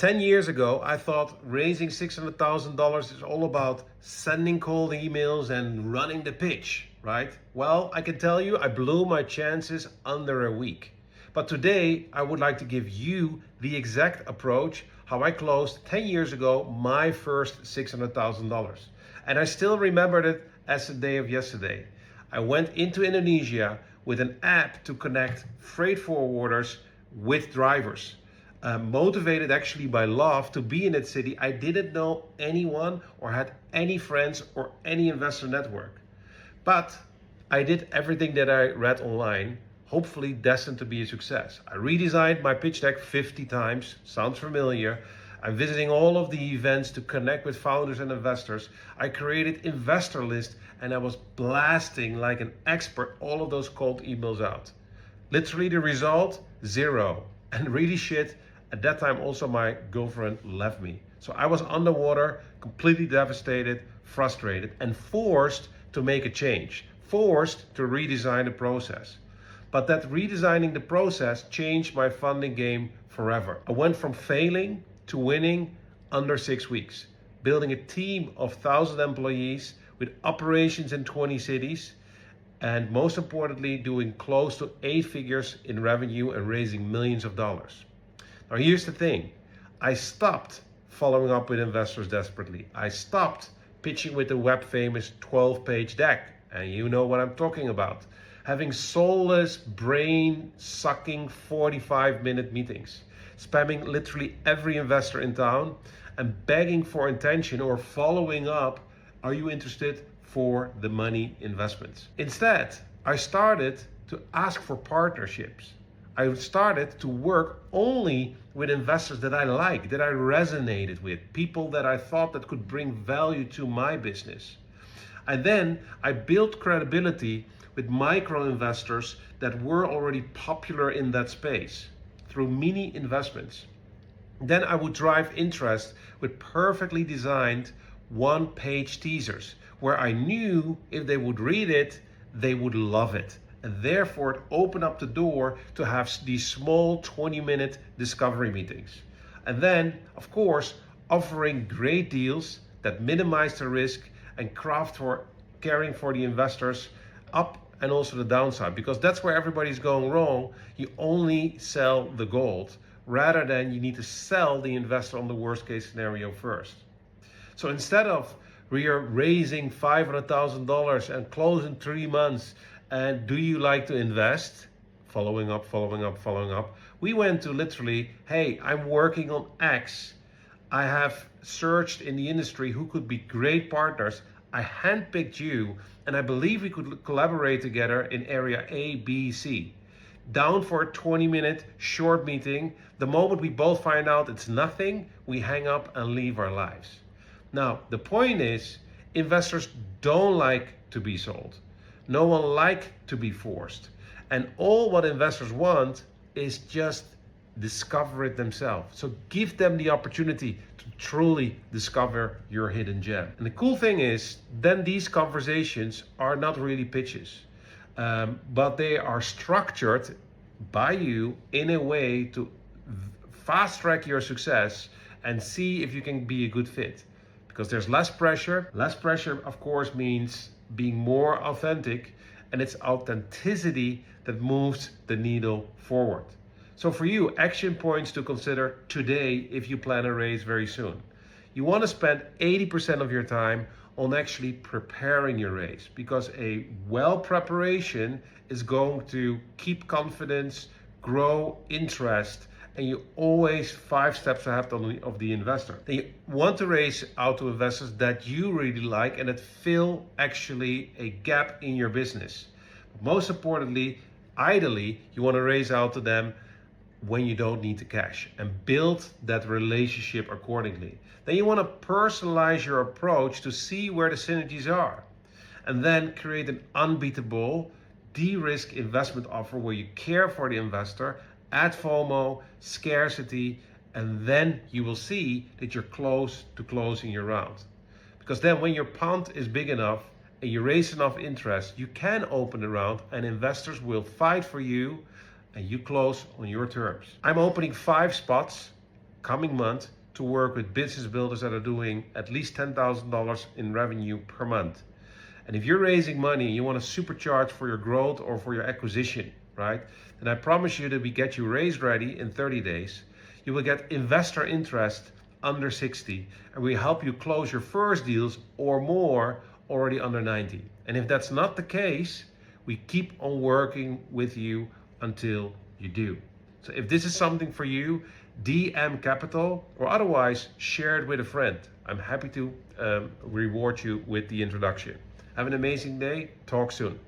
10 years ago, I thought raising $600,000 is all about sending cold emails and running the pitch, right? Well, I can tell you I blew my chances under a week. But today, I would like to give you the exact approach how I closed 10 years ago my first $600,000. And I still remembered it as the day of yesterday. I went into Indonesia with an app to connect freight forwarders with drivers. Motivated actually by love to be in that city. I didn't know anyone or had any friends or any investor network. But I did everything that I read online, hopefully destined to be a success. I redesigned my pitch deck 50 times, sounds familiar. I'm visiting all of the events to connect with founders and investors. I created investor lists and I was blasting like an expert all of those cold emails out. Literally the result, zero. And really shit, at that time also my girlfriend left me. So I was underwater, completely devastated, frustrated, and forced to make a change. Forced to redesign the process. But that redesigning the process changed my funding game forever. I went from failing to winning under 6 weeks. Building a team of 1,000 employees with operations in 20 cities. And most importantly, doing close to 8 figures in revenue and raising millions of dollars. Now here's the thing, I stopped following up with investors desperately. I stopped pitching with the web famous 12-page deck, and you know what I'm talking about. Having soulless, brain-sucking 45-minute meetings, spamming literally every investor in town, and begging for intention or following up, are you interested for the money investments? Instead, I started to ask for partnerships. I started to work only with investors that I like, that I resonated with, people that I thought that could bring value to my business. And then I built credibility with micro investors that were already popular in that space through mini investments. Then I would drive interest with perfectly designed one-page teasers where I knew if they would read it, they would love it. And therefore it opened up the door to have these small 20-minute discovery meetings. And then, of course, offering great deals that minimize the risk and craft for caring for the investors up and also the downside, because that's where everybody's going wrong. You only sell the gold rather than you need to sell the investor on the worst case scenario first. So instead of we are raising $500,000 and close in 3 months, and do you like to invest? Following up. We went to literally, hey, I'm working on X. I have searched in the industry who could be great partners. I handpicked you, and I believe we could collaborate together in area A, B, C. Down for a 20-minute short meeting. The moment we both find out it's nothing, we hang up and leave our lives. Now, the point is, investors don't like to be sold. No one likes to be forced. And all what investors want is just discover it themselves. So give them the opportunity to truly discover your hidden gem. And the cool thing is, then these conversations are not really pitches, but they are structured by you in a way to fast track your success and see if you can be a good fit. Because there's less pressure. Less pressure, of course, means being more authentic, and it's authenticity that moves the needle forward. So for you, action points to consider today if you plan a raise very soon. You want to spend 80% of your time on actually preparing your raise, because a well preparation is going to keep confidence, grow interest, and you always 5 steps ahead of the investor. Then you want to raise out to investors that you really like and that fill actually a gap in your business. Most importantly, ideally, you want to raise out to them when you don't need the cash and build that relationship accordingly. Then you want to personalize your approach to see where the synergies are, and then create an unbeatable de-risk investment offer where you care for the investor, add FOMO, scarcity, and then you will see that you're close to closing your round. Because then when your pond is big enough and you raise enough interest, you can open the round and investors will fight for you and you close on your terms. I'm opening 5 spots coming month to work with business builders that are doing at least $10,000 in revenue per month. And if you're raising money, you want to supercharge for your growth or for your acquisition, right? Then I promise you that we get you raise ready in 30 days. You will get investor interest under 60, and we help you close your first deals or more already under 90. And if that's not the case, we keep on working with you until you do. So if this is something for you, DM Capital, or otherwise share it with a friend. I'm happy to reward you with the introduction. Have an amazing day. Talk soon.